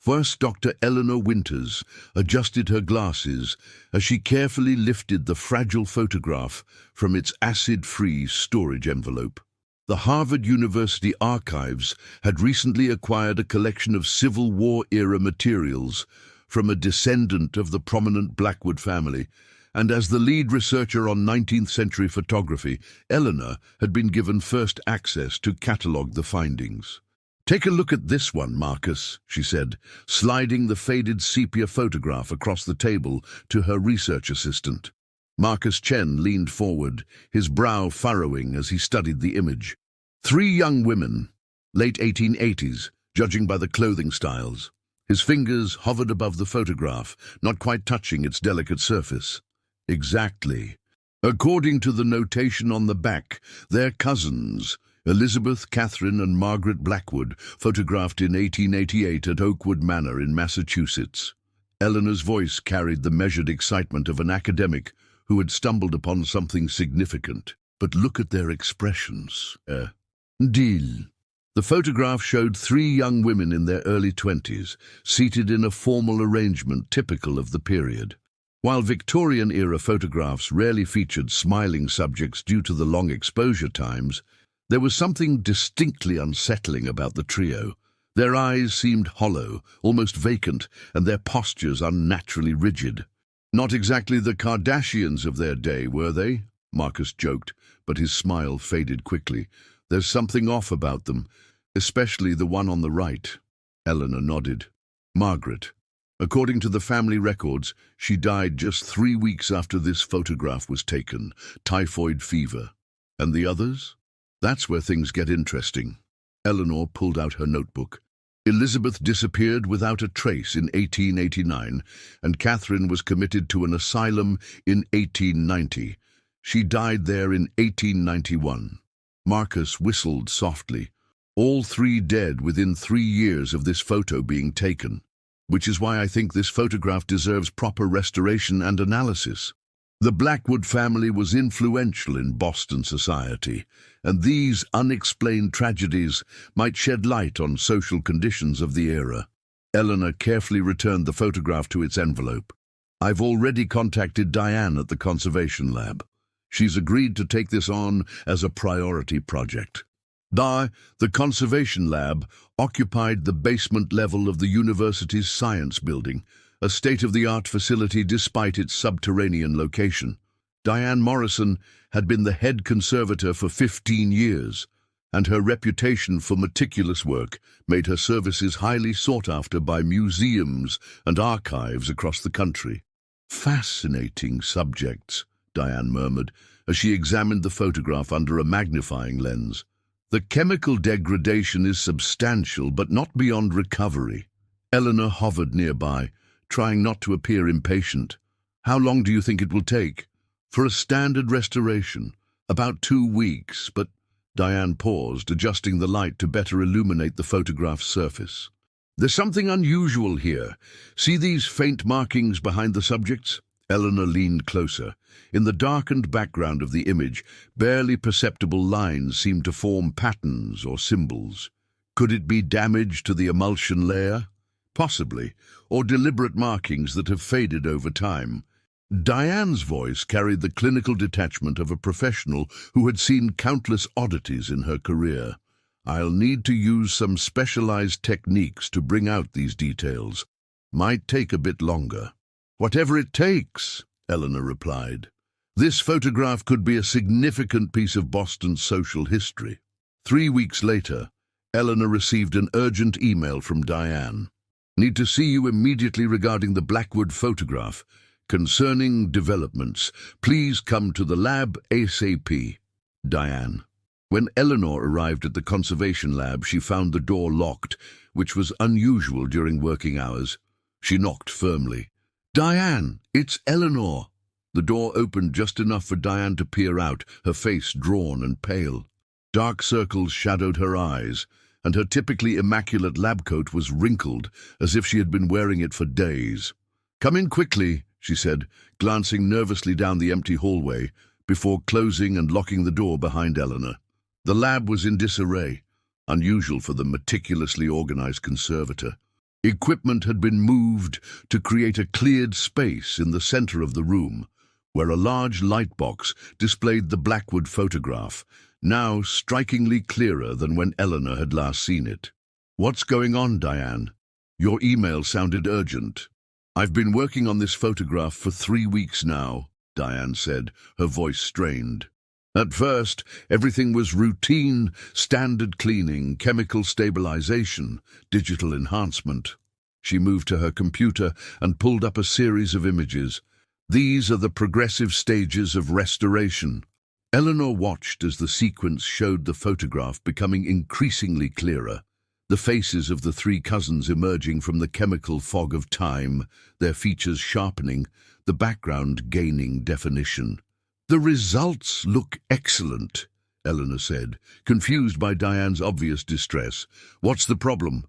First, Dr. Eleanor Winters adjusted her glasses as she carefully lifted the fragile photograph from its acid-free storage envelope. The Harvard University Archives had recently acquired a collection of Civil War-era materials from a descendant of the prominent Blackwood family, and as the lead researcher on 19th-century photography, Eleanor had been given first access to catalogue the findings. "Take a look at this one, Marcus," she said, sliding the faded sepia photograph across the table to her research assistant. Marcus Chen leaned forward, his brow furrowing as he studied the image. 3 young women, late 1880s, judging by the clothing styles. His fingers hovered above the photograph, not quite touching its delicate surface. Exactly. According to the notation on the back, they're cousins, Elizabeth, Catherine, and Margaret Blackwood, photographed in 1888 at Oakwood Manor in Massachusetts. Eleanor's voice carried the measured excitement of an academic who had stumbled upon something significant. But look at their expressions. Deal. The photograph showed 3 young women in their early 20s, seated in a formal arrangement typical of the period. While Victorian-era photographs rarely featured smiling subjects due to the long exposure times, there was something distinctly unsettling about the trio. Their eyes seemed hollow, almost vacant, and their postures unnaturally rigid. "Not exactly the Kardashians of their day, were they?" Marcus joked, but his smile faded quickly. "There's something off about them, especially the one on the right." Eleanor nodded. "Margaret. According to the family records, she died just 3 weeks after this photograph was taken, typhoid fever. And the others? That's where things get interesting." Eleanor pulled out her notebook. Elizabeth disappeared without a trace in 1889, and Catherine was committed to an asylum in 1890. She died there in 1891. Marcus whistled softly. All 3 dead within 3 years of this photo being taken, which is why I think this photograph deserves proper restoration and analysis. The Blackwood family was influential in Boston society, and these unexplained tragedies might shed light on social conditions of the era. Eleanor carefully returned the photograph to its envelope. "I've already contacted Diane at the Conservation Lab. She's agreed to take this on as a priority project." The Conservation Lab occupied the basement level of the university's science building, a state-of-the-art facility despite its subterranean location. Diane Morrison had been the head conservator for 15 years, and her reputation for meticulous work made her services highly sought after by museums and archives across the country. "Fascinating subjects," Diane murmured, as she examined the photograph under a magnifying lens. "The chemical degradation is substantial, but not beyond recovery." Eleanor hovered nearby, trying not to appear impatient. "How long do you think it will take?" "For a standard restoration, about 2 weeks, but—" Diane paused, adjusting the light to better illuminate the photograph's surface. "There's something unusual here. See these faint markings behind the subjects?" Eleanor leaned closer. In the darkened background of the image, barely perceptible lines seemed to form patterns or symbols. Could it be damage to the emulsion layer? Possibly, or deliberate markings that have faded over time. Diane's voice carried the clinical detachment of a professional who had seen countless oddities in her career. "I'll need to use some specialized techniques to bring out these details. Might take a bit longer." "Whatever it takes," Eleanor replied. This photograph could be a significant piece of Boston's social history. 3 weeks later, Eleanor received an urgent email from Diane. "Need to see you immediately regarding the Blackwood photograph. Concerning developments, please come to the lab ASAP. Diane." When Eleanor arrived at the Conservation Lab, she found the door locked, which was unusual during working hours. She knocked firmly. "Diane, it's Eleanor." The door opened just enough for Diane to peer out, her face drawn and pale. Dark circles shadowed her eyes, and her typically immaculate lab coat was wrinkled, as if she had been wearing it for days. "Come in quickly," she said, glancing nervously down the empty hallway, before closing and locking the door behind Eleanor. The lab was in disarray, unusual for the meticulously organized conservator. Equipment had been moved to create a cleared space in the center of the room, where a large light box displayed the Blackwood photograph, now strikingly clearer than when Eleanor had last seen it. "What's going on, Diane? Your email sounded urgent." "I've been working on this photograph for 3 weeks now," Diane said, her voice strained. "At first, everything was routine, standard cleaning, chemical stabilization, digital enhancement." She moved to her computer and pulled up a series of images. "These are the progressive stages of restoration." Eleanor watched as the sequence showed the photograph becoming increasingly clearer, the faces of the 3 cousins emerging from the chemical fog of time, their features sharpening, the background gaining definition. "The results look excellent," Eleanor said, confused by Diane's obvious distress. "What's the problem?"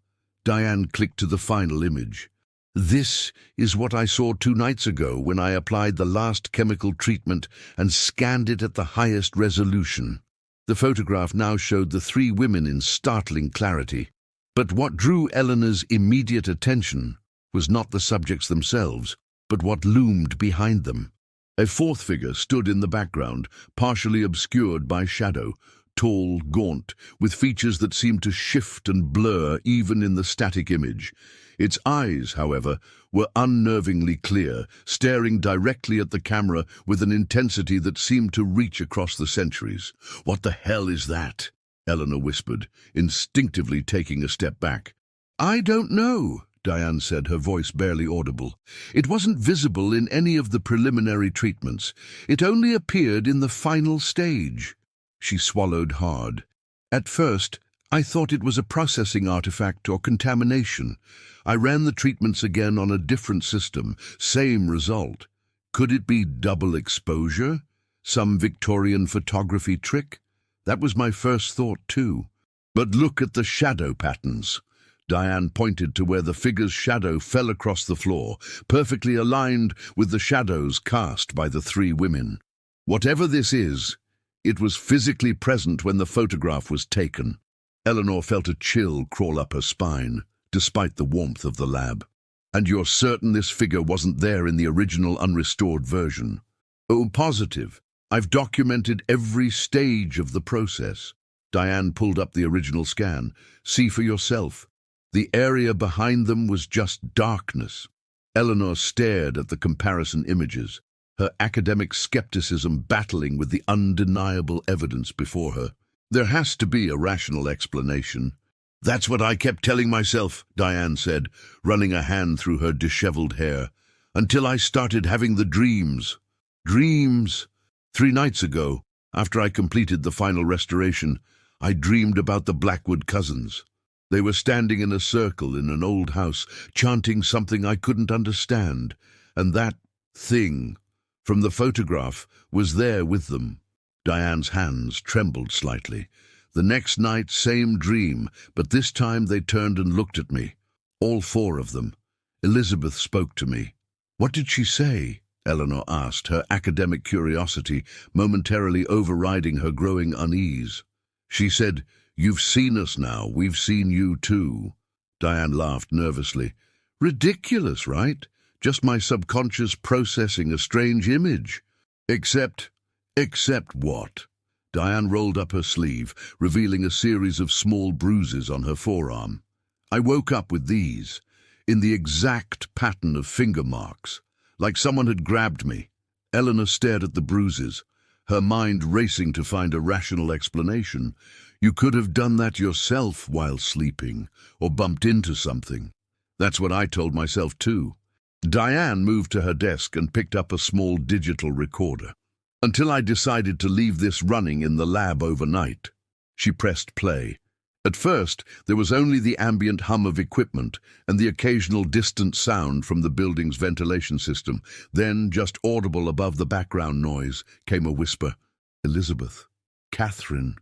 Diane clicked to the final image. "This is what I saw 2 nights ago when I applied the last chemical treatment and scanned it at the highest resolution." The photograph now showed the 3 women in startling clarity. But what drew Eleanor's immediate attention was not the subjects themselves, but what loomed behind them. A 4th figure stood in the background, partially obscured by shadow, tall, gaunt, with features that seemed to shift and blur even in the static image. Its eyes, however, were unnervingly clear, staring directly at the camera with an intensity that seemed to reach across the centuries. "What the hell is that?" Eleanor whispered, instinctively taking a step back. "I don't know," Diane said, her voice barely audible. "It wasn't visible in any of the preliminary treatments. It only appeared in the final stage." She swallowed hard. "At first, I thought it was a processing artifact or contamination. I ran the treatments again on a different system. Same result. Could it be double exposure? Some Victorian photography trick? That was my first thought too. But look at the shadow patterns." Diane pointed to where the figure's shadow fell across the floor, perfectly aligned with the shadows cast by the 3 women. "Whatever this is, it was physically present when the photograph was taken." Eleanor felt a chill crawl up her spine, despite the warmth of the lab. "And you're certain this figure wasn't there in the original unrestored version?" "Oh, positive. I've documented every stage of the process." Diane pulled up the original scan. "See for yourself. The area behind them was just darkness." Eleanor stared at the comparison images, her academic skepticism battling with the undeniable evidence before her. "There has to be a rational explanation." "That's what I kept telling myself," Diane said, running a hand through her disheveled hair, "until I started having the dreams." "Dreams?" 3 nights ago, after I completed the final restoration, I dreamed about the Blackwood cousins. They were standing in a circle in an old house, chanting something I couldn't understand, and that thing from the photograph was there with them. Diane's hands trembled slightly. "The next night, same dream, but this time they turned and looked at me. All 4 of them. Elizabeth spoke to me." "What did she say?" Eleanor asked, her academic curiosity momentarily overriding her growing unease. "She said, 'You've seen us now, we've seen you too.'" Diane laughed nervously. "Ridiculous, right? Just my subconscious processing a strange image. Except what?" Diane rolled up her sleeve, revealing a series of small bruises on her forearm. "I woke up with these, in the exact pattern of finger marks, like someone had grabbed me." Eleanor stared at the bruises, her mind racing to find a rational explanation. "You could have done that yourself while sleeping, or bumped into something." "That's what I told myself too." Diane moved to her desk and picked up a small digital recorder. "Until I decided to leave this running in the lab overnight." She pressed play. At first, there was only the ambient hum of equipment and the occasional distant sound from the building's ventilation system. Then, just audible above the background noise, came a whisper. "Elizabeth, Catherine,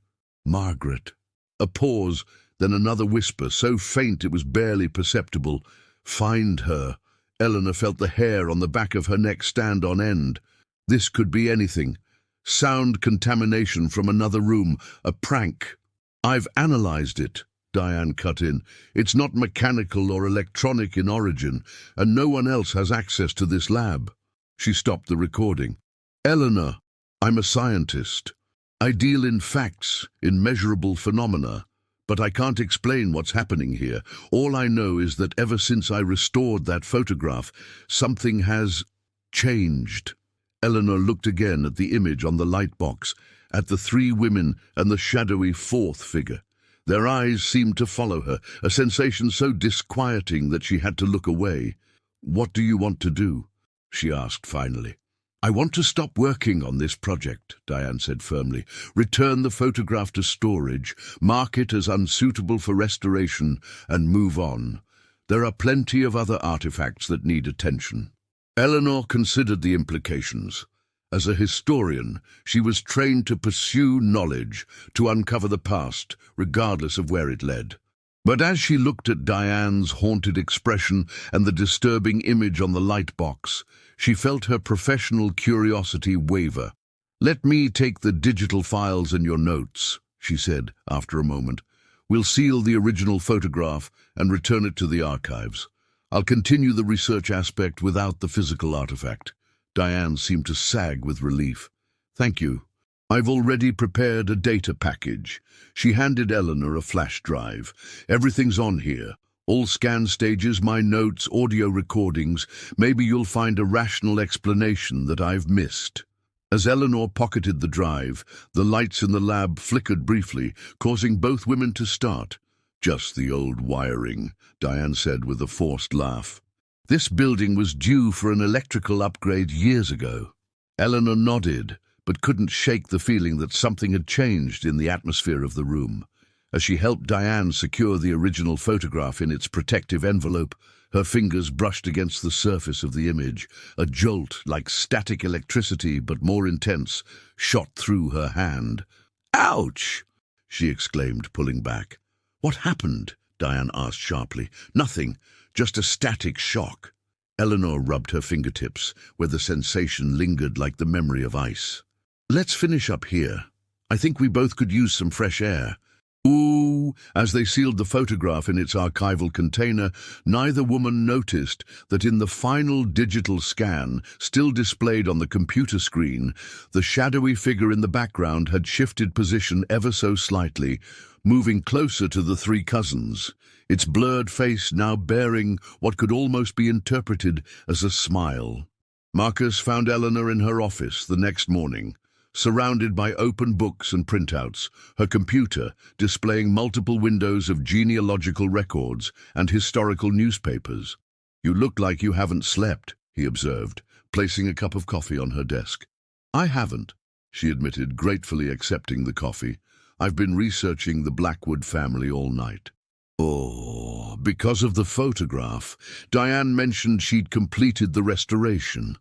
Margaret." A pause, then another whisper, so faint it was barely perceptible. "Find her." Eleanor felt the hair on the back of her neck stand on end. This could be anything. Sound contamination from another room, a prank. "I've analyzed it," Diane cut in. "It's not mechanical or electronic in origin, and no one else has access to this lab." She stopped the recording. "Eleanor, I'm a scientist. I deal in facts, in measurable phenomena, but I can't explain what's happening here. All I know is that ever since I restored that photograph, something has changed." Eleanor looked again at the image on the light box, at the three women and the shadowy fourth figure. Their eyes seemed to follow her, a sensation so disquieting that she had to look away. "What do you want to do?" she asked finally. "I want to stop working on this project," Diane said firmly. "Return the photograph to storage, mark it as unsuitable for restoration, and move on. There are plenty of other artifacts that need attention." Eleanor considered the implications. As a historian, she was trained to pursue knowledge, to uncover the past, regardless of where it led. But as she looked at Diane's haunted expression and the disturbing image on the light box, she felt her professional curiosity waver. "Let me take the digital files and your notes," she said after a moment. "We'll seal the original photograph and return it to the archives. I'll continue the research aspect without the physical artifact." Diane seemed to sag with relief. "Thank you. I've already prepared a data package." She handed Eleanor a flash drive. "Everything's on here. All scan stages, my notes, audio recordings. Maybe you'll find a rational explanation that I've missed." As Eleanor pocketed the drive, the lights in the lab flickered briefly, causing both women to start. "Just the old wiring," Diane said with a forced laugh. "This building was due for an electrical upgrade years ago." Eleanor nodded, but couldn't shake the feeling that something had changed in the atmosphere of the room. As she helped Diane secure the original photograph in its protective envelope, her fingers brushed against the surface of the image. A jolt, like static electricity but more intense, shot through her hand. "Ouch!" she exclaimed, pulling back. "What happened?" Diane asked sharply. "Nothing, just a static shock." Eleanor rubbed her fingertips, where the sensation lingered like the memory of ice. "Let's finish up here. I think we both could use some fresh air." Ooh! As they sealed the photograph in its archival container, neither woman noticed that in the final digital scan, still displayed on the computer screen, the shadowy figure in the background had shifted position ever so slightly, moving closer to the three cousins, its blurred face now bearing what could almost be interpreted as a smile. Marcus found Eleanor in her office the next morning, surrounded by open books and printouts, her computer displaying multiple windows of genealogical records and historical newspapers. "You look like you haven't slept," he observed, placing a cup of coffee on her desk. "I haven't," she admitted, gratefully accepting the coffee. "I've been researching the Blackwood family all night." "Oh, because of the photograph. Diane mentioned she'd completed the restoration."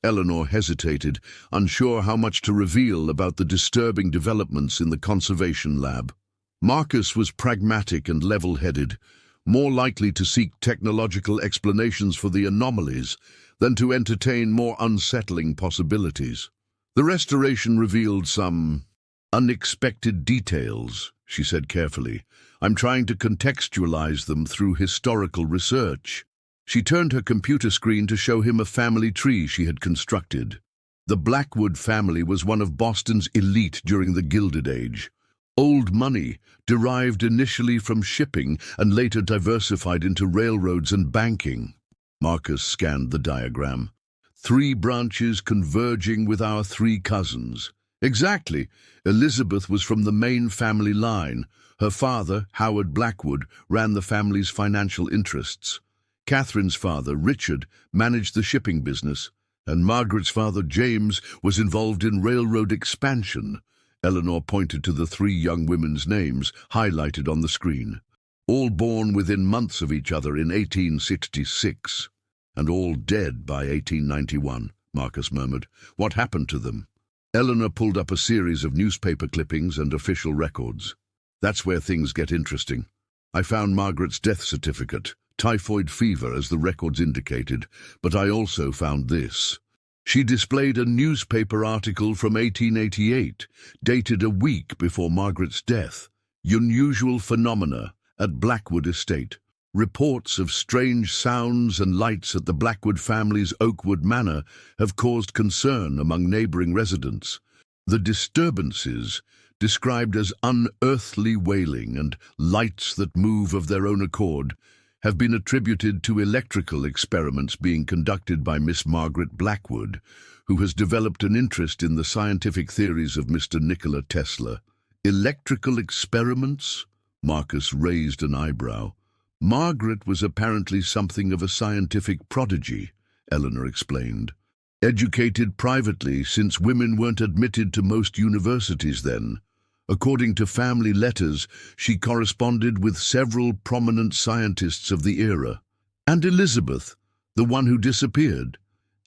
Eleanor hesitated, unsure how much to reveal about the disturbing developments in the conservation lab. Marcus was pragmatic and level-headed, more likely to seek technological explanations for the anomalies than to entertain more unsettling possibilities. "The restoration revealed some unexpected details," she said carefully. "I'm trying to contextualize them through historical research." She turned her computer screen to show him a family tree she had constructed. The Blackwood family was one of Boston's elite during the Gilded Age. Old money, derived initially from shipping and later diversified into railroads and banking. Marcus scanned the diagram. "Three branches converging with our three cousins." Exactly. Elizabeth was from the main family line. Her father, Howard Blackwood, ran the family's financial interests. Catherine's father, Richard, managed the shipping business, and Margaret's father, James, was involved in railroad expansion. Eleanor pointed to the three young women's names highlighted on the screen. "All born within months of each other in 1866, and all dead by 1891, Marcus murmured. "What happened to them?" Eleanor pulled up a series of newspaper clippings and official records. "That's where things get interesting. I found Margaret's death certificate. Typhoid fever, as the records indicated, but I also found this." She displayed a newspaper article from 1888, dated a week before Margaret's death. "Unusual phenomena, at Blackwood estate. Reports of strange sounds and lights at the Blackwood family's Oakwood Manor have caused concern among neighboring residents. The disturbances, described as unearthly wailing and lights that move of their own accord, have been attributed to electrical experiments being conducted by Miss Margaret Blackwood, who has developed an interest in the scientific theories of Mr. Nikola Tesla. Electrical experiments? Marcus raised an eyebrow. Margaret was apparently something of a scientific prodigy, Eleanor explained. Educated privately, since women weren't admitted to most universities then. According to family letters, she corresponded with several prominent scientists of the era. And Elizabeth, the one who disappeared.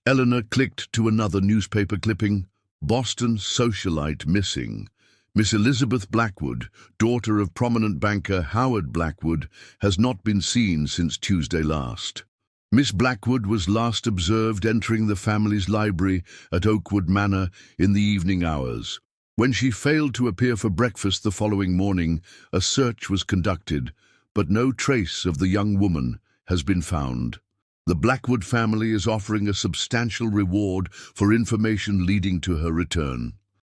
Eleanor clicked to another newspaper clipping. Boston socialite missing. Miss Elizabeth Blackwood, daughter of prominent banker Howard Blackwood, has not been seen since Tuesday last. Miss Blackwood was last observed entering the family's library at Oakwood Manor in the evening hours. When she failed to appear for breakfast the following morning, a search was conducted, but no trace of the young woman has been found. The Blackwood family is offering a substantial reward for information leading to her return.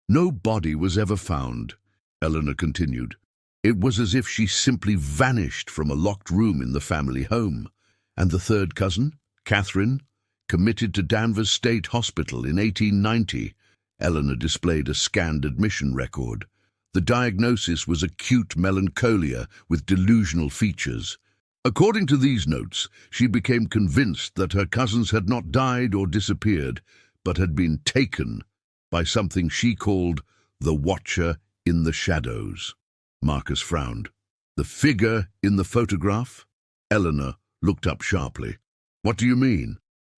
No body was ever found, Eleanor continued. It was as if she simply vanished from a locked room in the family home. And the third cousin, Catherine, committed to Danvers State Hospital in 1890. Eleanor displayed a scanned admission record. The diagnosis was acute melancholia with delusional features. According to these notes, she became convinced that her cousins had not died or disappeared, but had been taken by something she called the Watcher in the Shadows. Marcus frowned. The figure in the photograph? Eleanor looked up sharply. What do you mean?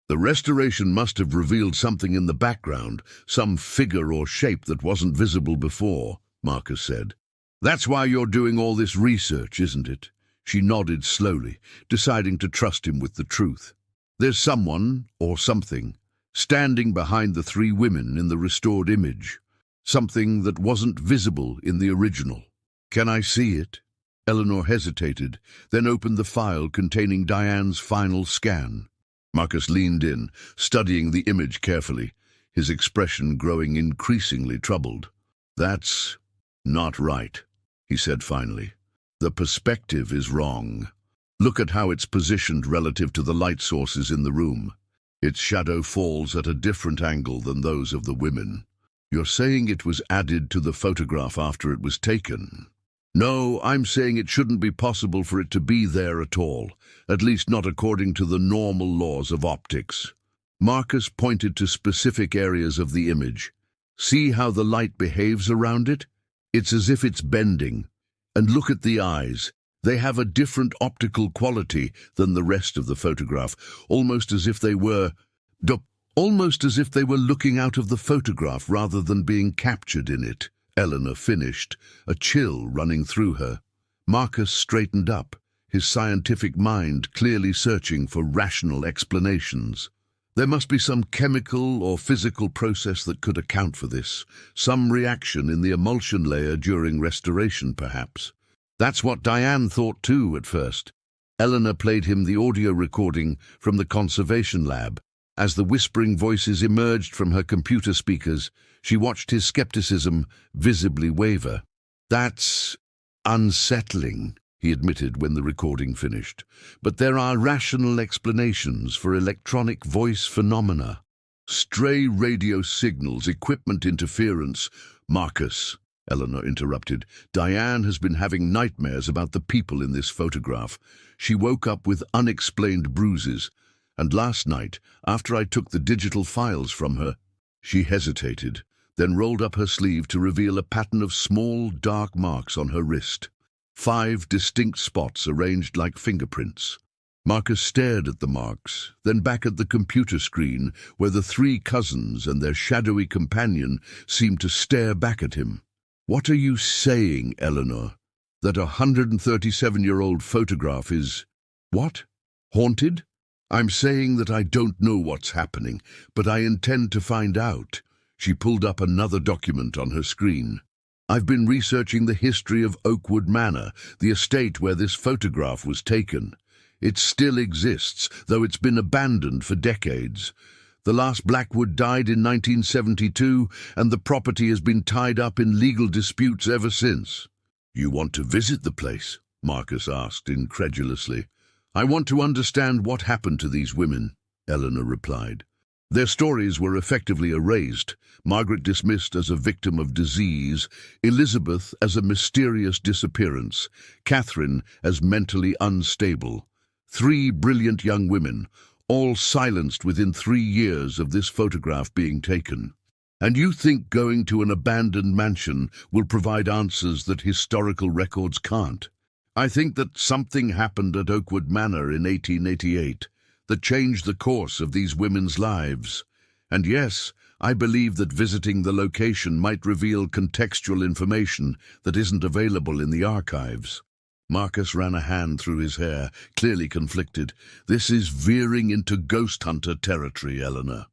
The restoration must have revealed something in the background, some figure or shape that wasn't visible before, Marcus said. That's why you're doing all this research, isn't it? She nodded slowly, deciding to trust him with the truth. There's someone, or something, standing behind the three women in the restored image. Something that wasn't visible in the original. Can I see it? Eleanor hesitated, then opened the file containing Diane's final scan. Marcus leaned in, studying the image carefully, his expression growing increasingly troubled. That's not right, he said finally. The perspective is wrong. Look at how it's positioned relative to the light sources in the room. Its shadow falls at a different angle than those of the women. You're saying it was added to the photograph after it was taken? No, I'm saying it shouldn't be possible for it to be there at all, at least not according to the normal laws of optics. Marcus pointed to specific areas of the image. See how the light behaves around it? It's as if it's bending. And look at the eyes. They have a different optical quality than the rest of the photograph, almost as if they were looking out of the photograph rather than being captured in it. Eleanor finished, a chill running through her. Marcus straightened up, his scientific mind clearly searching for rational explanations. There must be some chemical or physical process that could account for this, some reaction in the emulsion layer during restoration, perhaps. That's what Diane thought too at first. Eleanor played him the audio recording from the conservation lab. As the whispering voices emerged from her computer speakers, she watched his skepticism visibly waver. That's unsettling, he admitted when the recording finished. But there are rational explanations for electronic voice phenomena. Stray radio signals, equipment interference. Marcus, Eleanor interrupted, Diane has been having nightmares about the people in this photograph. She woke up with unexplained bruises. And last night, after I took the digital files from her, she hesitated, then rolled up her sleeve to reveal a pattern of small, dark marks on her wrist. 5 distinct spots arranged like fingerprints. Marcus stared at the marks, then back at the computer screen where the 3 cousins and their shadowy companion seemed to stare back at him. What are you saying, Eleanor? That a 137-year-old photograph is... what? Haunted? I'm saying that I don't know what's happening, but I intend to find out. She pulled up another document on her screen. I've been researching the history of Oakwood Manor, the estate where this photograph was taken. It still exists, though it's been abandoned for decades. The last Blackwood died in 1972, and the property has been tied up in legal disputes ever since. "You want to visit the place?" Marcus asked incredulously. "I want to understand what happened to these women," Eleanor replied. Their stories were effectively erased, Margaret dismissed as a victim of disease, Elizabeth as a mysterious disappearance, Catherine as mentally unstable. 3 brilliant young women, all silenced within 3 years of this photograph being taken. And you think going to an abandoned mansion will provide answers that historical records can't? I think that something happened at Oakwood Manor in 1888 that changed the course of these women's lives. And yes, I believe that visiting the location might reveal contextual information that isn't available in the archives. Marcus ran a hand through his hair, clearly conflicted. This is veering into ghost hunter territory, Eleanor.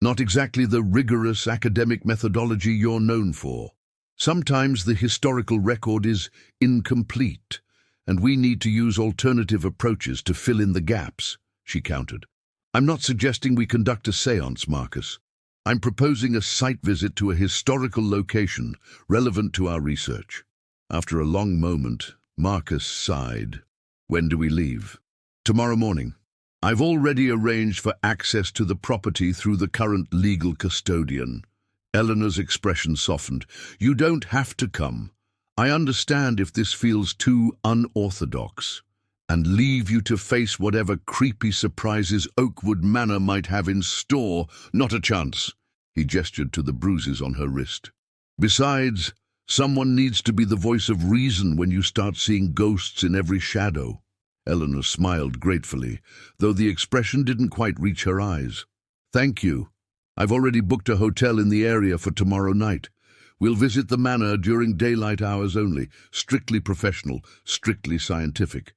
Not exactly the rigorous academic methodology you're known for. Sometimes the historical record is incomplete, and we need to use alternative approaches to fill in the gaps, she countered. I'm not suggesting we conduct a séance, Marcus. I'm proposing a site visit to a historical location relevant to our research. After a long moment, Marcus sighed. "When do we leave?" "Tomorrow morning. I've already arranged for access to the property through the current legal custodian." Eleanor's expression softened. "You don't have to come. I understand if this feels too unorthodox, and leave you to face whatever creepy surprises Oakwood Manor might have in store. Not a chance." He gestured to the bruises on her wrist. "Besides, someone needs to be the voice of reason when you start seeing ghosts in every shadow." Eleanor smiled gratefully, though the expression didn't quite reach her eyes. "Thank you. I've already booked a hotel in the area for tomorrow night. We'll visit the manor during daylight hours only, strictly professional, strictly scientific."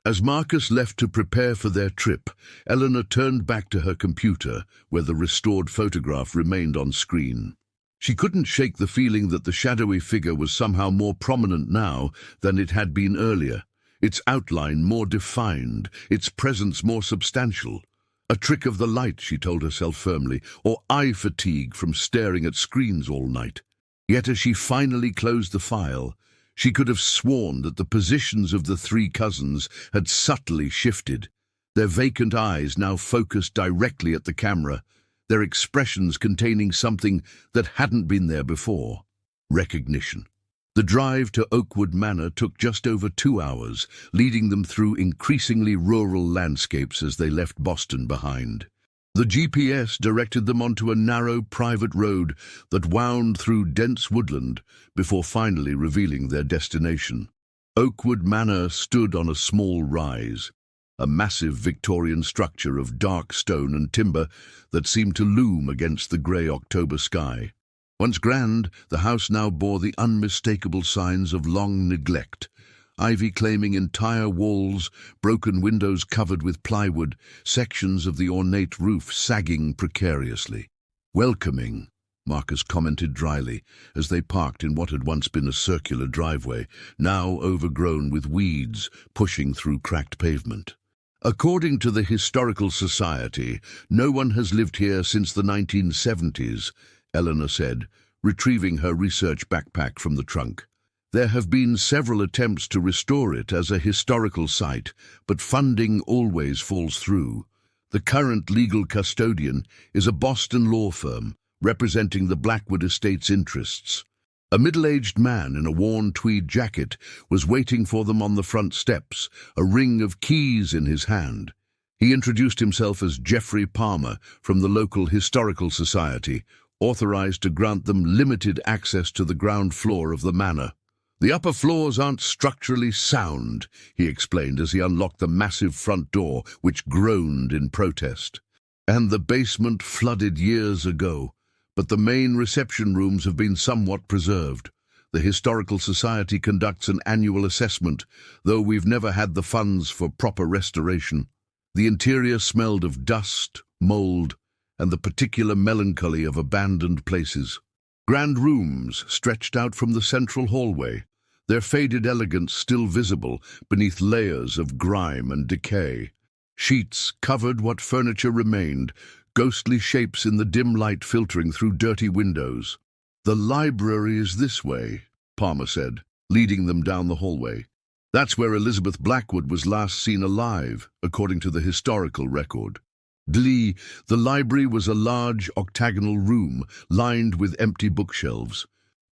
As Marcus left to prepare for their trip, Eleanor turned back to her computer, where the restored photograph remained on screen. She couldn't shake the feeling that the shadowy figure was somehow more prominent now than it had been earlier, its outline more defined, its presence more substantial. A trick of the light, she told herself firmly, or eye fatigue from staring at screens all night. Yet as she finally closed the file, she could have sworn that the positions of the 3 cousins had subtly shifted, their vacant eyes now focused directly at the camera, their expressions containing something that hadn't been there before: recognition. The drive to Oakwood Manor took just over 2 hours, leading them through increasingly rural landscapes as they left Boston behind. The GPS directed them onto a narrow private road that wound through dense woodland before finally revealing their destination. Oakwood Manor stood on a small rise, a massive Victorian structure of dark stone and timber that seemed to loom against the grey October sky. Once grand, the house now bore the unmistakable signs of long neglect: ivy claiming entire walls, broken windows covered with plywood, sections of the ornate roof sagging precariously. "Welcoming," Marcus commented dryly, as they parked in what had once been a circular driveway, now overgrown with weeds pushing through cracked pavement. "According to the Historical Society, no one has lived here since the 1970s, Eleanor said, retrieving her research backpack from the trunk. "There have been several attempts to restore it as a historical site, but funding always falls through. The current legal custodian is a Boston law firm representing the Blackwood estate's interests. A middle-aged man in a worn tweed jacket was waiting for them on the front steps, a ring of keys in his hand. He introduced himself as Geoffrey Palmer from the local Historical Society, authorized to grant them limited access to the ground floor of the manor. The upper floors aren't structurally sound," he explained as he unlocked the massive front door, which groaned in protest. "And the basement flooded years ago, but the main reception rooms have been somewhat preserved. The Historical Society conducts an annual assessment, though we've never had the funds for proper restoration. The interior smelled of dust, mold, and the particular melancholy of abandoned places." Grand rooms stretched out from the central hallway, their faded elegance still visible beneath layers of grime and decay. Sheets covered what furniture remained, ghostly shapes in the dim light filtering through dirty windows. "The library is this way," Palmer said, leading them down the hallway. "That's where Elizabeth Blackwood was last seen alive, according to the historical record." The library was a large octagonal room lined with empty bookshelves.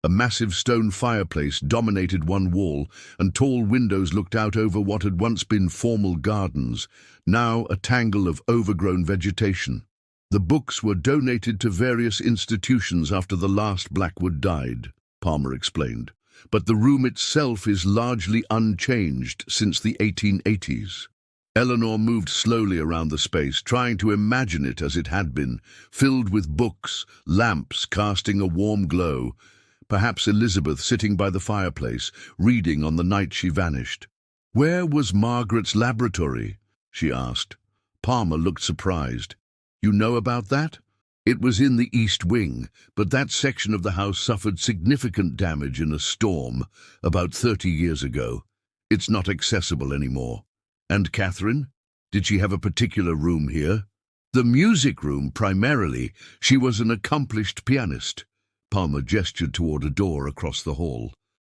A massive stone fireplace dominated one wall, and tall windows looked out over what had once been formal gardens, now a tangle of overgrown vegetation. The books were donated to various institutions after the last Blackwood died, Palmer explained, but the room itself is largely unchanged since the 1880s. Eleanor moved slowly around the space, trying to imagine it as it had been, filled with books, lamps casting a warm glow, perhaps Elizabeth sitting by the fireplace, reading on the night she vanished. "Where was Margaret's laboratory?" she asked. Palmer looked surprised. "You know about that?" "It was in the East Wing, but that section of the house suffered significant damage in a storm about 30 years ago. It's not accessible anymore." "And Catherine? Did she have a particular room here?" "The music room, primarily. She was an accomplished pianist." Palmer gestured toward a door across the hall.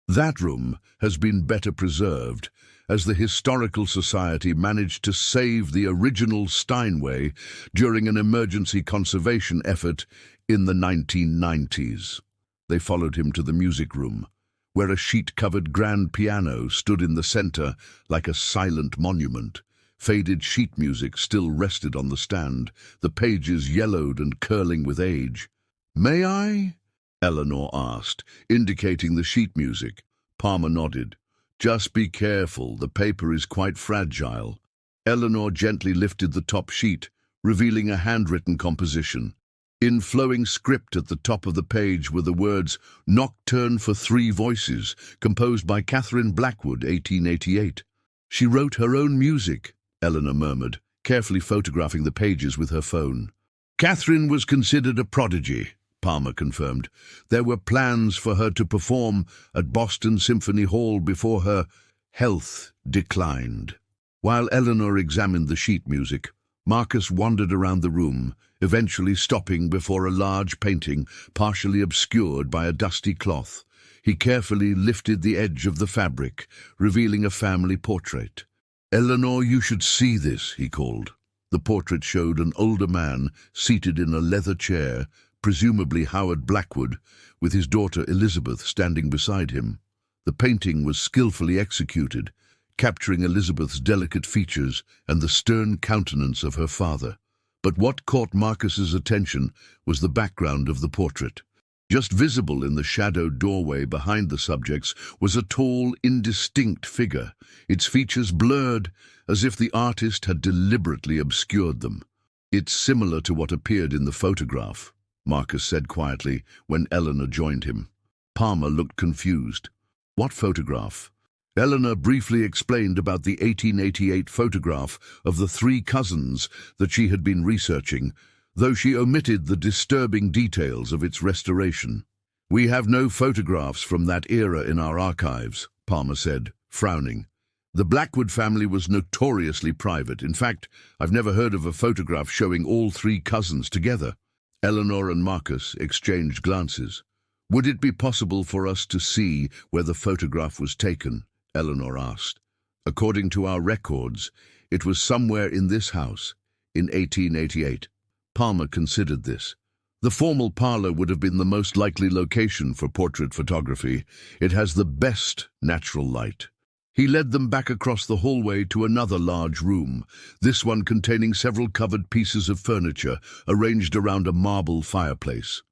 "That room has been better preserved, as the Historical Society managed to save the original Steinway during an emergency conservation effort in the 1990s. They followed him to the music room, where a sheet-covered grand piano stood in the center like a silent monument. Faded sheet music still rested on the stand, the pages yellowed and curling with age. "May I?" Eleanor asked, indicating the sheet music. Palmer nodded. "Just be careful, the paper is quite fragile." Eleanor gently lifted the top sheet, revealing a handwritten composition. In flowing script at the top of the page were the words, "Nocturne for Three Voices," composed by Catherine Blackwood, 1888. "She wrote her own music," Eleanor murmured, carefully photographing the pages with her phone. "Catherine was considered a prodigy," Palmer confirmed. "There were plans for her to perform at Boston Symphony Hall before her health declined." While Eleanor examined the sheet music, Marcus wandered around the room, eventually stopping before a large painting partially obscured by a dusty cloth. He carefully lifted the edge of the fabric, revealing a family portrait. "Eleanor, you should see this," he called. The portrait showed an older man seated in a leather chair, presumably Howard Blackwood, with his daughter Elizabeth standing beside him. The painting was skillfully executed, capturing Elizabeth's delicate features and the stern countenance of her father. But what caught Marcus's attention was the background of the portrait. Just visible in the shadowed doorway behind the subjects was a tall, indistinct figure, its features blurred as if the artist had deliberately obscured them. "It's similar to what appeared in the photograph," Marcus said quietly when Eleanor joined him. Palmer looked confused. "What photograph?" Eleanor briefly explained about the 1888 photograph of the three cousins that she had been researching, though she omitted the disturbing details of its restoration. "We have no photographs from that era in our archives," Palmer said, frowning. "The Blackwood family was notoriously private. In fact, I've never heard of a photograph showing all three cousins together." Eleanor and Marcus exchanged glances. "Would it be possible for us to see where the photograph was taken?" Eleanor asked. "According to our records, it was somewhere in this house, in 1888. Palmer considered this. The formal parlor would have been the most likely location for portrait photography. It has the best natural light. He led them back across the hallway to another large room, this one containing several covered pieces of furniture arranged around a marble fireplace.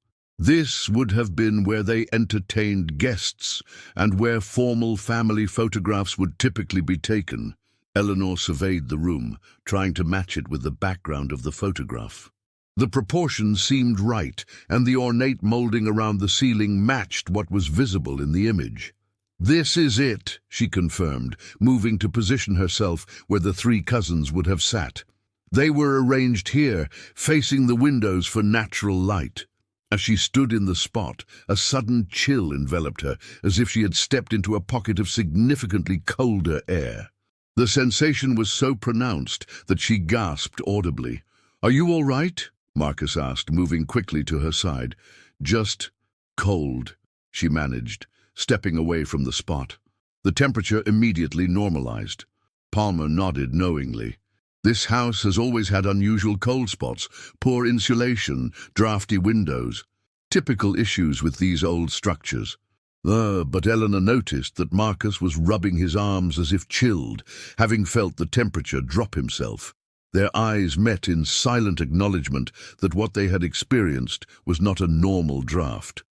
This would have been where they entertained guests and where formal family photographs would typically be taken. Eleanor surveyed the room, trying to match it with the background of the photograph. The proportions seemed right, and the ornate molding around the ceiling matched what was visible in the image. "This is it," she confirmed, moving to position herself where the three cousins would have sat. They were arranged here, facing the windows for natural light. As she stood in the spot, a sudden chill enveloped her, as if she had stepped into a pocket of significantly colder air. The sensation was so pronounced that she gasped audibly. "Are you all right?" Marcus asked, moving quickly to her side. "Just cold," she managed, stepping away from the spot. The temperature immediately normalized. Palmer nodded knowingly. This house has always had unusual cold spots, poor insulation, drafty windows. Typical issues with these old structures. But Eleanor noticed that Marcus was rubbing his arms as if chilled, having felt the temperature drop himself. Their eyes met in silent acknowledgement that what they had experienced was not a normal draft.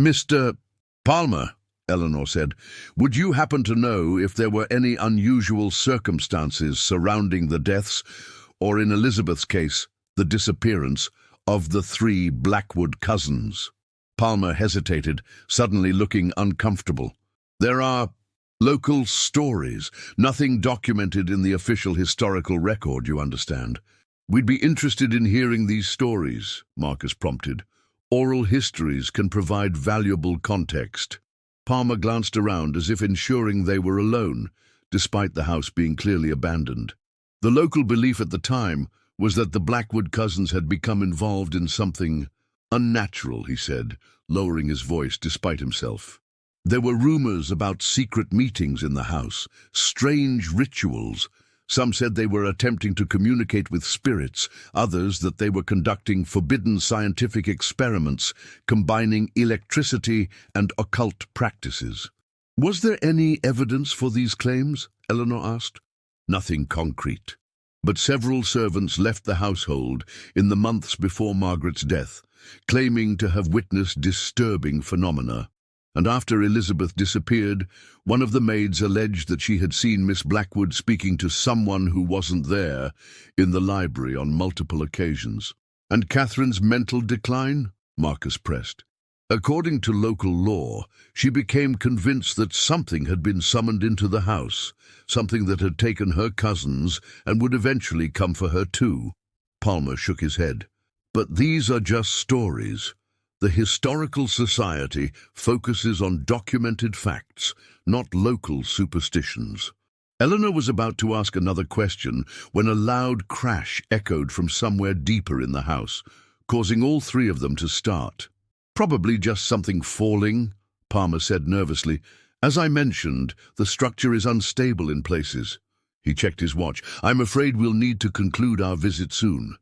"Mr. Palmer," Eleanor said, "would you happen to know if there were any unusual circumstances surrounding the deaths, or in Elizabeth's case, the disappearance, of the 3 Blackwood cousins?" Palmer hesitated, suddenly looking uncomfortable. "There are local stories, nothing documented in the official historical record, you understand. We'd be interested in hearing these stories," Marcus prompted. "Oral histories can provide valuable context." Palmer glanced around as if ensuring they were alone, despite the house being clearly abandoned. The local belief at the time was that the Blackwood cousins had become involved in something unnatural, he said, lowering his voice despite himself. There were rumors about secret meetings in the house, strange rituals. Some said they were attempting to communicate with spirits, others that they were conducting forbidden scientific experiments, combining electricity and occult practices. "Was there any evidence for these claims?" Eleanor asked. "Nothing concrete. But several servants left the household in the months before Margaret's death, claiming to have witnessed disturbing phenomena. And after Elizabeth disappeared, one of the maids alleged that she had seen Miss Blackwood speaking to someone who wasn't there in the library on multiple occasions." "And Catherine's mental decline?" Marcus pressed. "According to local law, she became convinced that something had been summoned into the house, something that had taken her cousins and would eventually come for her too." Palmer shook his head. "But these are just stories. The Historical Society focuses on documented facts, not local superstitions." Eleanor was about to ask another question when a loud crash echoed from somewhere deeper in the house, causing all 3 of them to start. "Probably just something falling," Palmer said nervously. "As I mentioned, the structure is unstable in places." He checked his watch. "I'm afraid we'll need to conclude our visit soon.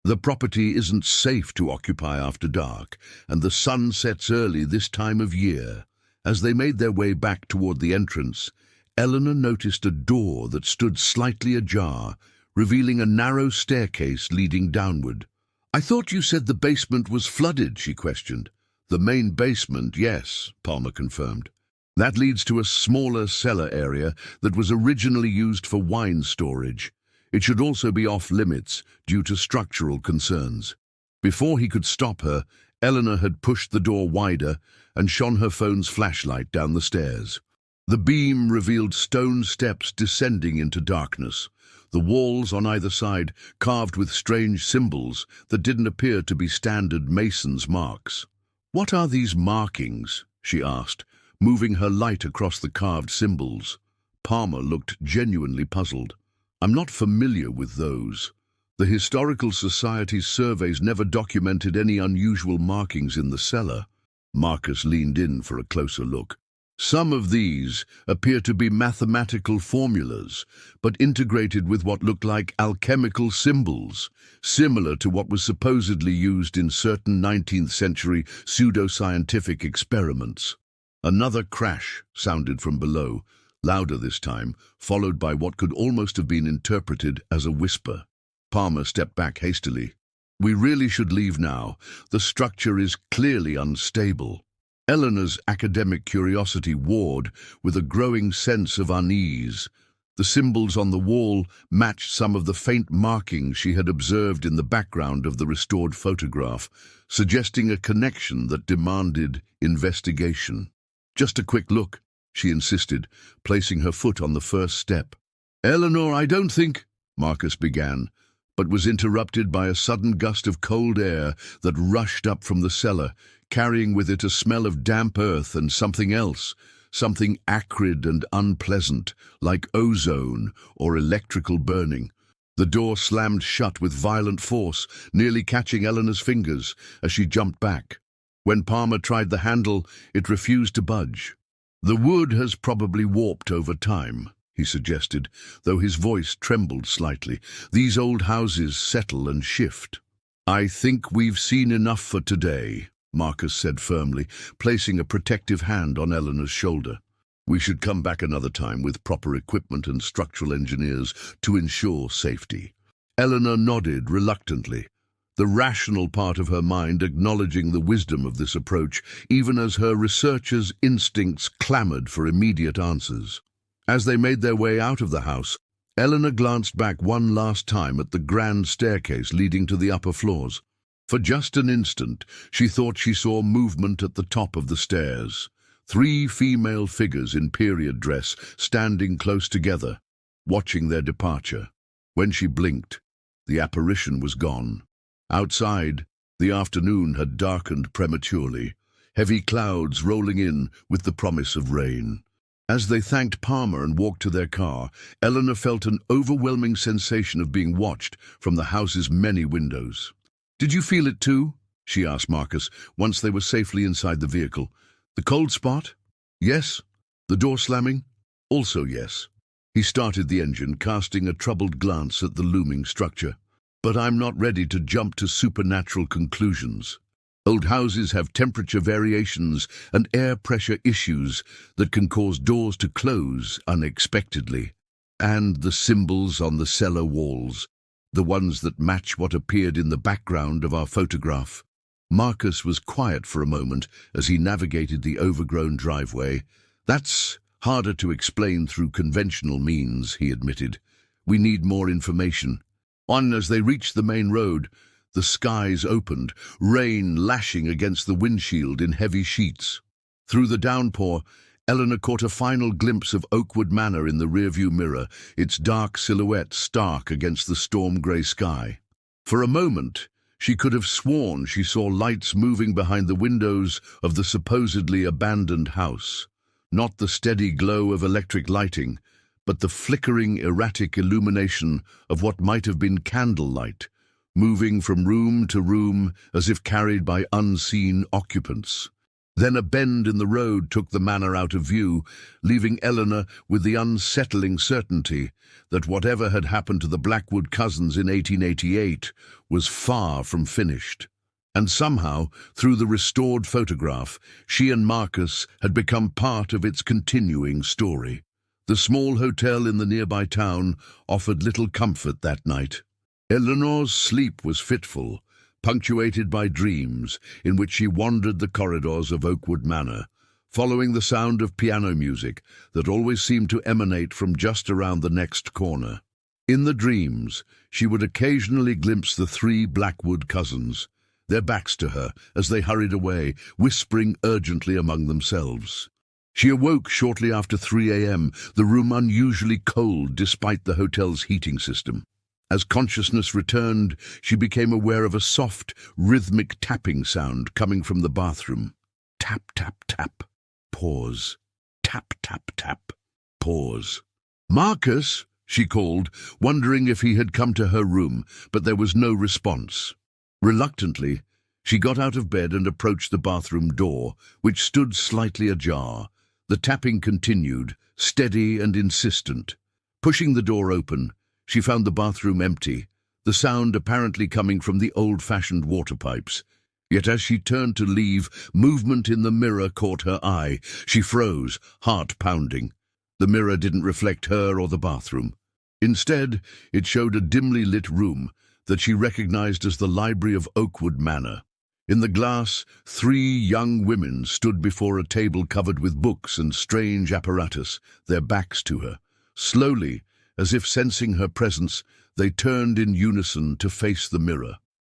The property isn't safe to occupy after dark, and the sun sets early this time of year." As they made their way back toward the entrance, Eleanor noticed a door that stood slightly ajar, revealing a narrow staircase leading downward. "I thought you said the basement was flooded," she questioned. "The main basement, yes," Palmer confirmed. "That leads to a smaller cellar area that was originally used for wine storage. It should also be off-limits due to structural concerns." Before he could stop her, Eleanor had pushed the door wider and shone her phone's flashlight down the stairs. The beam revealed stone steps descending into darkness, the walls on either side carved with strange symbols that didn't appear to be standard mason's marks. "What are these markings?" she asked, moving her light across the carved symbols. Palmer looked genuinely puzzled. "I'm not familiar with those. The Historical Society's surveys never documented any unusual markings in the cellar." Marcus leaned in for a closer look. "Some of these appear to be mathematical formulas, but integrated with what looked like alchemical symbols, similar to what was supposedly used in certain 19th century pseudoscientific experiments." Another crash sounded from below, louder this time, followed by what could almost have been interpreted as a whisper. Palmer stepped back hastily. "We really should leave now. The structure is clearly unstable." Eleanor's academic curiosity warred with a growing sense of unease. The symbols on the wall matched some of the faint markings she had observed in the background of the restored photograph, suggesting a connection that demanded investigation. "Just a quick look," she insisted, placing her foot on the first step. "Eleanor, I don't think—" Marcus began, but was interrupted by a sudden gust of cold air that rushed up from the cellar, carrying with it a smell of damp earth and something else, something acrid and unpleasant, like ozone or electrical burning. The door slammed shut with violent force, nearly catching Eleanor's fingers as she jumped back. When Palmer tried the handle, it refused to budge. "The wood has probably warped over time," he suggested, though his voice trembled slightly. "These old houses settle and shift." "I think we've seen enough for today," Marcus said firmly, placing a protective hand on Eleanor's shoulder. "We should come back another time with proper equipment and structural engineers to ensure safety." Eleanor nodded reluctantly, the rational part of her mind acknowledging the wisdom of this approach, even as her researcher's instincts clamored for immediate answers. As they made their way out of the house, Eleanor glanced back one last time at the grand staircase leading to the upper floors. For just an instant, she thought she saw movement at the top of the stairs. 3 female figures in period dress standing close together, watching their departure. When she blinked, the apparition was gone. Outside, the afternoon had darkened prematurely, heavy clouds rolling in with the promise of rain. As they thanked Palmer and walked to their car, Eleanor felt an overwhelming sensation of being watched from the house's many windows. "Did you feel it too?" she asked Marcus, once they were safely inside the vehicle. "The cold spot?" "Yes." "The door slamming?" "Also yes." He started the engine, casting a troubled glance at the looming structure. "But I'm not ready to jump to supernatural conclusions. Old houses have temperature variations and air pressure issues that can cause doors to close unexpectedly. And the symbols on the cellar walls, the ones that match what appeared in the background of our photograph." Marcus was quiet for a moment as he navigated the overgrown driveway. "That's harder to explain through conventional means," he admitted. "We need more information." As they reached the main road, the skies opened, rain lashing against the windshield in heavy sheets. Through the downpour, Eleanor caught a final glimpse of Oakwood Manor in the rearview mirror, its dark silhouette stark against the storm-grey sky. For a moment, she could have sworn she saw lights moving behind the windows of the supposedly abandoned house. Not the steady glow of electric lighting, but the flickering, erratic illumination of what might have been candlelight, moving from room to room as if carried by unseen occupants. Then a bend in the road took the manor out of view, leaving Eleanor with the unsettling certainty that whatever had happened to the Blackwood cousins in 1888 was far from finished. And somehow, through the restored photograph, she and Marcus had become part of its continuing story. The small hotel in the nearby town offered little comfort that night. Eleanor's sleep was fitful, punctuated by dreams in which she wandered the corridors of Oakwood Manor, following the sound of piano music that always seemed to emanate from just around the next corner. In the dreams, she would occasionally glimpse the 3 Blackwood cousins, their backs to her as they hurried away, whispering urgently among themselves. She awoke shortly after 3 a.m., the room unusually cold despite the hotel's heating system. As consciousness returned, she became aware of a soft, rhythmic tapping sound coming from the bathroom. Tap, tap, tap. Pause. Tap, tap, tap. Pause. "Marcus," she called, wondering if he had come to her room, but there was no response. Reluctantly, she got out of bed and approached the bathroom door, which stood slightly ajar. The tapping continued, steady and insistent. Pushing the door open, she found the bathroom empty, the sound apparently coming from the old-fashioned water pipes. Yet as she turned to leave, movement in the mirror caught her eye. She froze, heart pounding. The mirror didn't reflect her or the bathroom. Instead, it showed a dimly lit room that she recognized as the library of Oakwood Manor. In the glass, 3 young women stood before a table covered with books and strange apparatus, their backs to her. Slowly, as if sensing her presence, they turned in unison to face the mirror.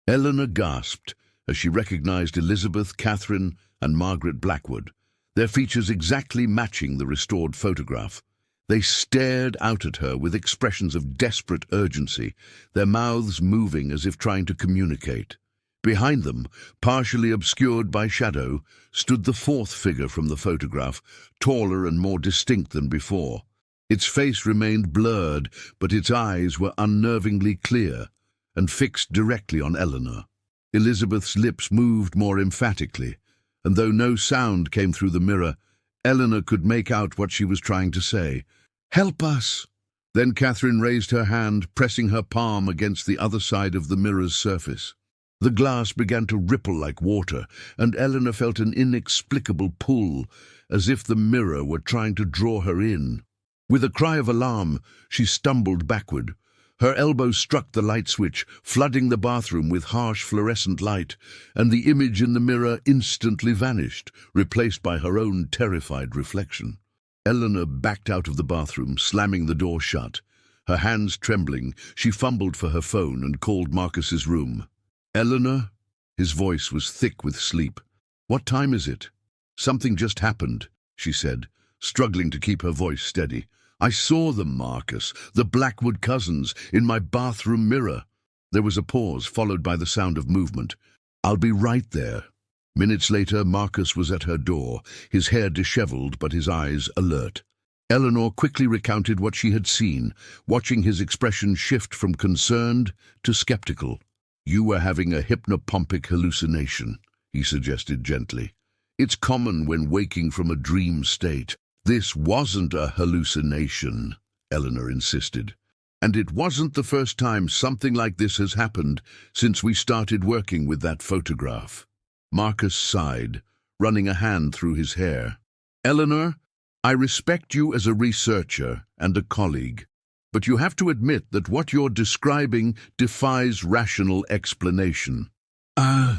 Eleanor gasped as she recognized Elizabeth, Catherine, and Margaret Blackwood, their features exactly matching the restored photograph. They stared out at her with expressions of desperate urgency, their mouths moving as if trying to communicate. Behind them, partially obscured by shadow, stood the fourth figure from the photograph, taller and more distinct than before. Its face remained blurred, but its eyes were unnervingly clear and fixed directly on Eleanor. Elizabeth's lips moved more emphatically, and though no sound came through the mirror, Eleanor could make out what she was trying to say. "Help us!" Then Catherine raised her hand, pressing her palm against the other side of the mirror's surface. The glass began to ripple like water, and Eleanor felt an inexplicable pull, as if the mirror were trying to draw her in. With a cry of alarm, she stumbled backward. Her elbow struck the light switch, flooding the bathroom with harsh fluorescent light, and the image in the mirror instantly vanished, replaced by her own terrified reflection. Eleanor backed out of the bathroom, slamming the door shut. Her hands trembling, she fumbled for her phone and called Marcus's room. "Eleanor?" His voice was thick with sleep. "What time is it?" "Something just happened," she said, struggling to keep her voice steady. "I saw them, Marcus, the Blackwood cousins, in my bathroom mirror." There was a pause, followed by the sound of movement. "I'll be right there." Minutes later, Marcus was at her door, his hair disheveled but his eyes alert. Eleanor quickly recounted what she had seen, watching his expression shift from concerned to skeptical. "You were having a hypnopompic hallucination," he suggested gently. "It's common when waking from a dream state." "This wasn't a hallucination," Eleanor insisted. "And it wasn't the first time something like this has happened since we started working with that photograph." Marcus sighed, running a hand through his hair. "Eleanor, I respect you as a researcher and a colleague, but you have to admit that what you're describing defies rational explanation."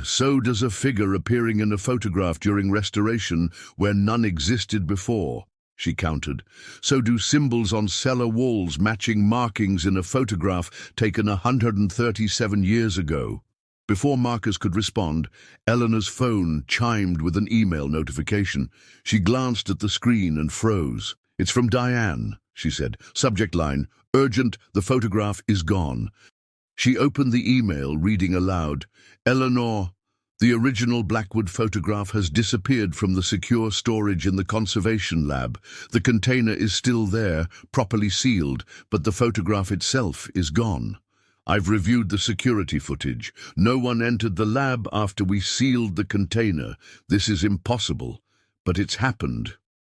So does a figure appearing in a photograph during restoration where none existed before," she countered. "So do symbols on cellar walls matching markings in a photograph taken 137 years ago." Before Marcus could respond, Eleanor's phone chimed with an email notification. She glanced at the screen and froze. "It's from Diane," she said. Subject line, "Urgent, the photograph is gone." She opened the email, reading aloud, "Eleanor, the original Blackwood photograph has disappeared from the secure storage in the conservation lab. The container is still there, properly sealed, but the photograph itself is gone. I've reviewed the security footage. No one entered the lab after we sealed the container. This is impossible, but it's happened.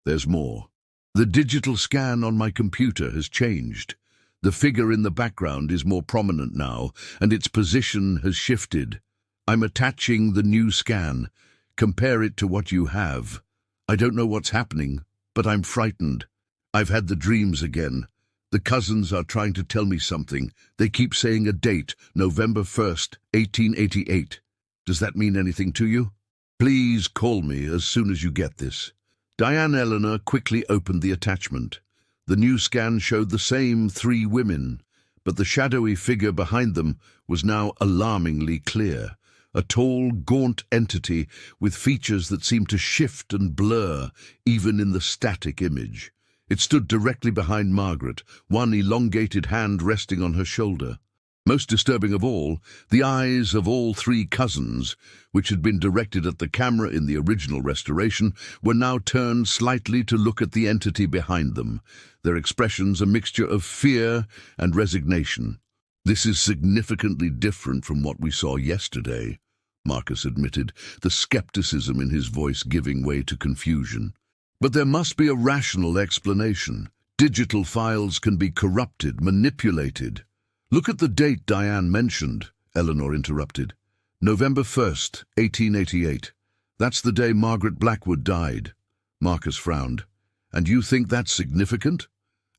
There's more. The digital scan on my computer has changed. The figure in the background is more prominent now, and its position has shifted. I'm attaching the new scan. Compare it to what you have. I don't know what's happening, but I'm frightened. I've had the dreams again. The cousins are trying to tell me something. They keep saying a date, November 1st, 1888. Does that mean anything to you? Please call me as soon as you get this." Diane Eleanor quickly opened the attachment. The new scan showed the same 3 women, but the shadowy figure behind them was now alarmingly clear. A tall, gaunt entity with features that seemed to shift and blur even in the static image. It stood directly behind Margaret, one elongated hand resting on her shoulder. Most disturbing of all, the eyes of all 3 cousins, which had been directed at the camera in the original restoration, were now turned slightly to look at the entity behind them, their expressions a mixture of fear and resignation. "This is significantly different from what we saw yesterday," Marcus admitted, the skepticism in his voice giving way to confusion. "But there must be a rational explanation. Digital files can be corrupted, manipulated." "Look at the date Diane mentioned," Eleanor interrupted. "November 1st, 1888. That's the day Margaret Blackwood died." Marcus frowned. "And you think that's significant?"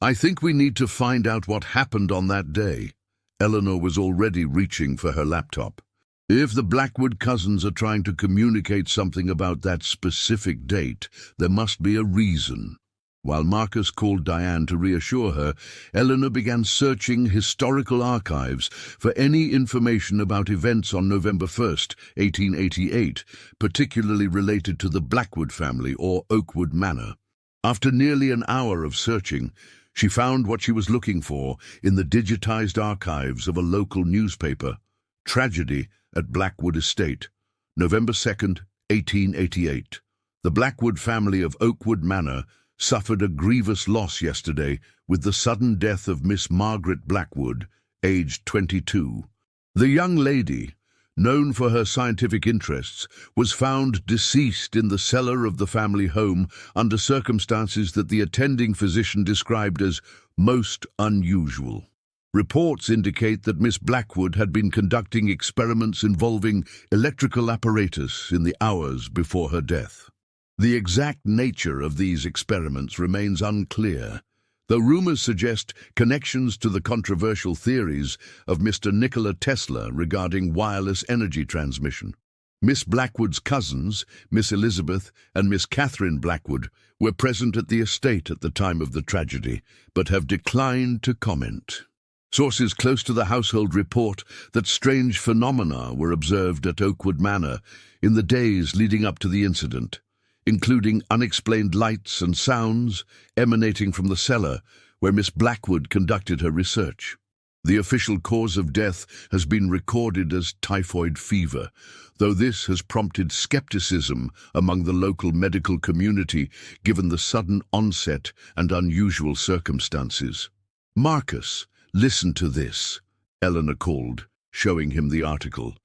"I think we need to find out what happened on that day." Eleanor was already reaching for her laptop. "If the Blackwood cousins are trying to communicate something about that specific date, there must be a reason." While Marcus called Diane to reassure her, Eleanor began searching historical archives for any information about events on November 1st, 1888, particularly related to the Blackwood family or Oakwood Manor. After nearly an hour of searching, She found what she was looking for in the digitized archives of a local newspaper. Tragedy at Blackwood Estate, November 2nd, 1888. The Blackwood family of Oakwood Manor suffered a grievous loss yesterday with the sudden death of Miss Margaret Blackwood, aged 22. The young lady, known for her scientific interests, was found deceased in the cellar of the family home under circumstances that the attending physician described as most unusual. Reports indicate that Miss Blackwood had been conducting experiments involving electrical apparatus in the hours before her death. The exact nature of these experiments remains unclear, though rumors suggest connections to the controversial theories of Mr. Nikola Tesla regarding wireless energy transmission. Miss Blackwood's cousins, Miss Elizabeth and Miss Catherine Blackwood, were present at the estate at the time of the tragedy, but have declined to comment. Sources close to the household report that strange phenomena were observed at Oakwood Manor in the days leading up to the incident, including unexplained lights and sounds emanating from the cellar where Miss Blackwood conducted her research. The official cause of death has been recorded as typhoid fever, though this has prompted skepticism among the local medical community given the sudden onset and unusual circumstances. "Marcus, listen to this," Eleanor called, showing him the article.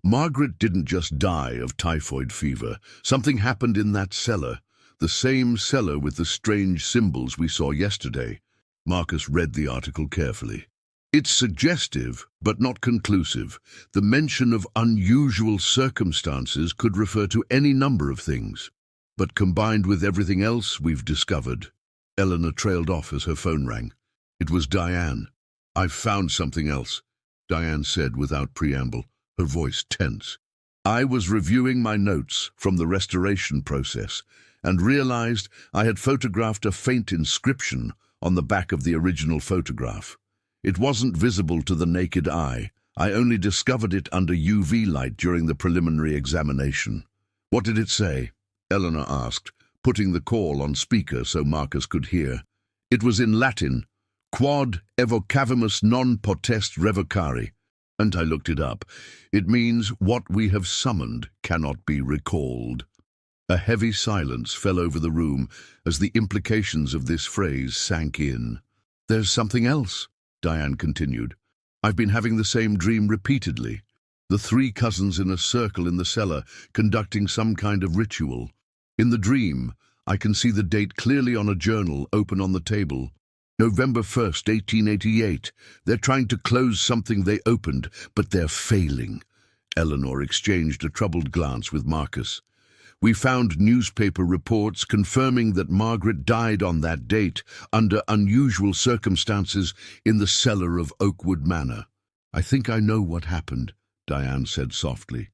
"Margaret didn't just die of typhoid fever. Something happened in that cellar, the same cellar with the strange symbols we saw yesterday." Marcus read the article carefully. "It's suggestive, but not conclusive. The mention of unusual circumstances could refer to any number of things. But combined with everything else we've discovered..." Eleanor trailed off as her phone rang. It was Diane. "I've found something else," Diane said without preamble, her voice tense. "I was reviewing my notes from the restoration process and realized I had photographed a faint inscription on the back of the original photograph. It wasn't visible to the naked eye. I only discovered it under UV light during the preliminary examination." "What did it say?" Eleanor asked, putting the call on speaker so Marcus could hear. "It was in Latin, quod evocavimus non potest revocare, and I looked it up. It means what we have summoned cannot be recalled." A heavy silence fell over the room as the implications of this phrase sank in. "There's something else," Diane continued. "I've been having the same dream repeatedly. The three cousins in a circle in the cellar conducting some kind of ritual. In the dream, I can see the date clearly on a journal open on the table. November 1st, 1888. They're trying to close something they opened, but they're failing." Eleanor exchanged a troubled glance with Marcus. "We found newspaper reports confirming that Margaret died on that date under unusual circumstances in the cellar of Oakwood Manor." "I think I know what happened," Diane said softly.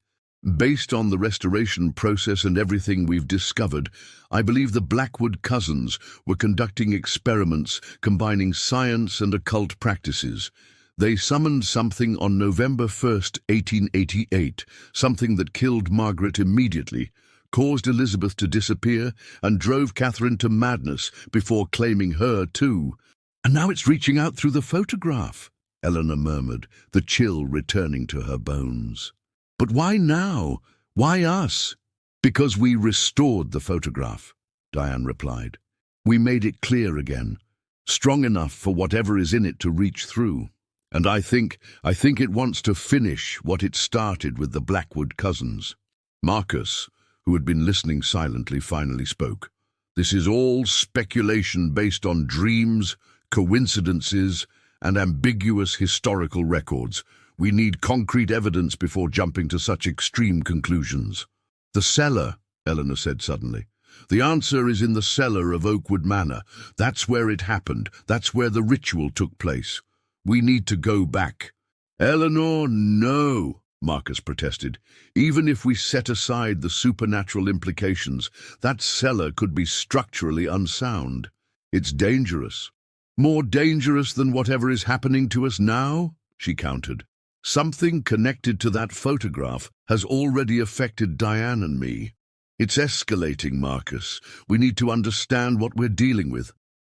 "Based on the restoration process and everything we've discovered, I believe the Blackwood cousins were conducting experiments combining science and occult practices. They summoned something on November 1st, 1888, something that killed Margaret immediately, caused Elizabeth to disappear, and drove Catherine to madness before claiming her too. And now it's reaching out through the photograph," Eleanor murmured, the chill returning to her bones. "But why now? Why us?" "Because we restored the photograph," Diane replied. "We made it clear again, strong enough for whatever is in it to reach through. And I think it wants to finish what it started with the Blackwood cousins." Marcus, who had been listening silently, finally spoke. "This is all speculation based on dreams, coincidences, and ambiguous historical records. We need concrete evidence before jumping to such extreme conclusions." "The cellar," Eleanor said suddenly. "The answer is in the cellar of Oakwood Manor. That's where it happened. That's where the ritual took place. We need to go back." "Eleanor, no," Marcus protested. "Even if we set aside the supernatural implications, that cellar could be structurally unsound. It's dangerous. More dangerous than whatever is happening to us now," she countered. "Something connected to that photograph has already affected Diane and me. It's escalating, Marcus. We need to understand what we're dealing with."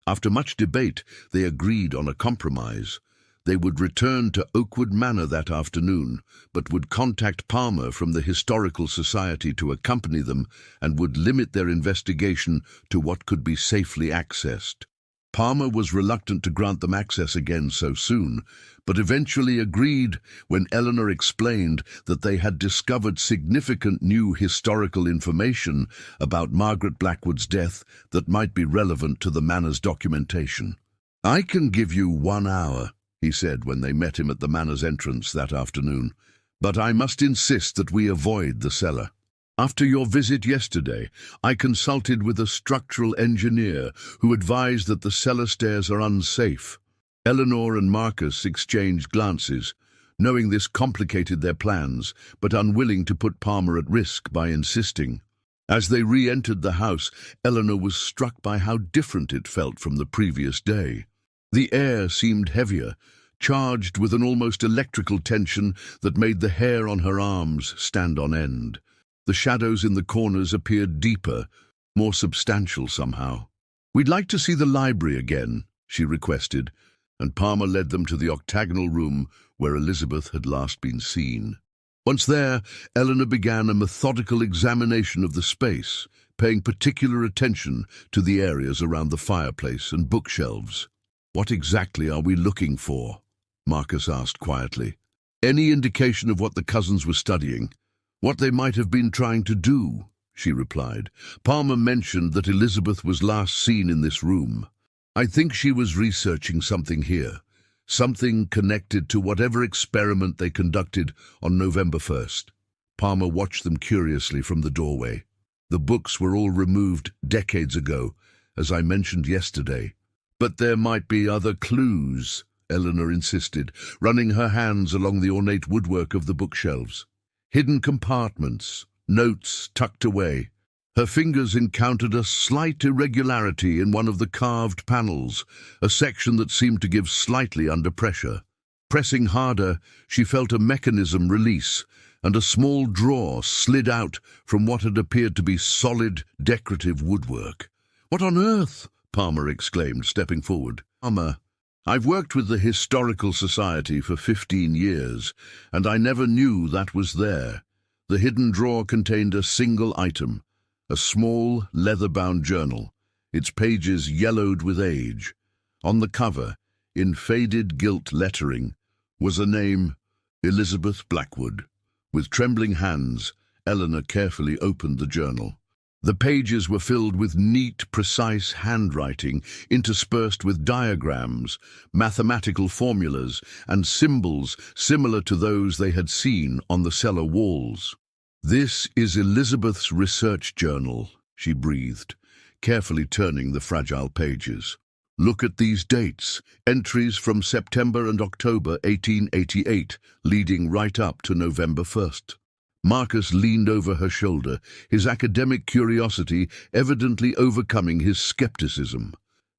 After much debate, they agreed on a compromise. They would return to Oakwood Manor that afternoon, but would contact Palmer from the Historical Society to accompany them and would limit their investigation to what could be safely accessed. Palmer was reluctant to grant them access again so soon, but eventually agreed when Eleanor explained that they had discovered significant new historical information about Margaret Blackwood's death that might be relevant to the Manor's documentation. "I can give you 1 hour," he said when they met him at the Manor's entrance that afternoon, "but I must insist that we avoid the cellar. After your visit yesterday, I consulted with a structural engineer who advised that the cellar stairs are unsafe." Eleanor and Marcus exchanged glances, knowing this complicated their plans, but unwilling to put Palmer at risk by insisting. As they re-entered the house, Eleanor was struck by how different it felt from the previous day. The air seemed heavier, charged with an almost electrical tension that made the hair on her arms stand on end. The shadows in the corners appeared deeper, more substantial somehow. "We'd like to see the library again," she requested, and Palmer led them to the octagonal room where Elizabeth had last been seen. Once there, Eleanor began a methodical examination of the space, paying particular attention to the areas around the fireplace and bookshelves. "What exactly are we looking for?" Marcus asked quietly. "Any indication of what the cousins were studying? What they might have been trying to do?" she replied. "Palmer mentioned that Elizabeth was last seen in this room. I think she was researching something here, something connected to whatever experiment they conducted on November 1st. Palmer watched them curiously from the doorway. "The books were all removed decades ago, as I mentioned yesterday. But there might be other clues," Eleanor insisted, running her hands along the ornate woodwork of the bookshelves. "Hidden compartments, notes tucked away." Her fingers encountered a slight irregularity in one of the carved panels, a section that seemed to give slightly under pressure. Pressing harder, she felt a mechanism release, and a small drawer slid out from what had appeared to be solid, decorative woodwork. "What on earth?" Palmer exclaimed, stepping forward. "Palmer, I've worked with the Historical Society for 15 years, and I never knew that was there." The hidden drawer contained a single item, a small, leather-bound journal, its pages yellowed with age. On the cover, in faded gilt lettering, was a name, Elizabeth Blackwood. With trembling hands, Eleanor carefully opened the journal. The pages were filled with neat, precise handwriting, interspersed with diagrams, mathematical formulas, and symbols similar to those they had seen on the cellar walls. "This is Elizabeth's research journal," she breathed, carefully turning the fragile pages. "Look at these dates, entries from September and October 1888, leading right up to November 1st. Marcus leaned over her shoulder, his academic curiosity evidently overcoming his skepticism.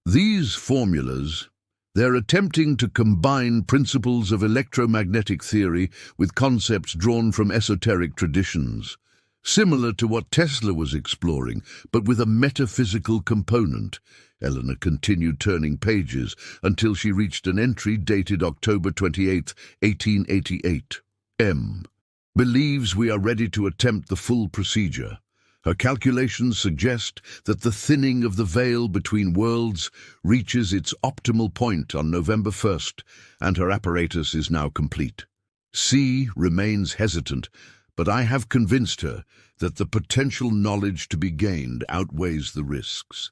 "These formulas, they're attempting to combine principles of electromagnetic theory with concepts drawn from esoteric traditions, similar to what Tesla was exploring, but with a metaphysical component." Eleanor continued turning pages until she reached an entry dated October 28, 1888. "M. believes we are ready to attempt the full procedure. Her calculations suggest that the thinning of the veil between worlds reaches its optimal point on November 1st, and her apparatus is now complete. C remains hesitant, but I have convinced her that the potential knowledge to be gained outweighs the risks.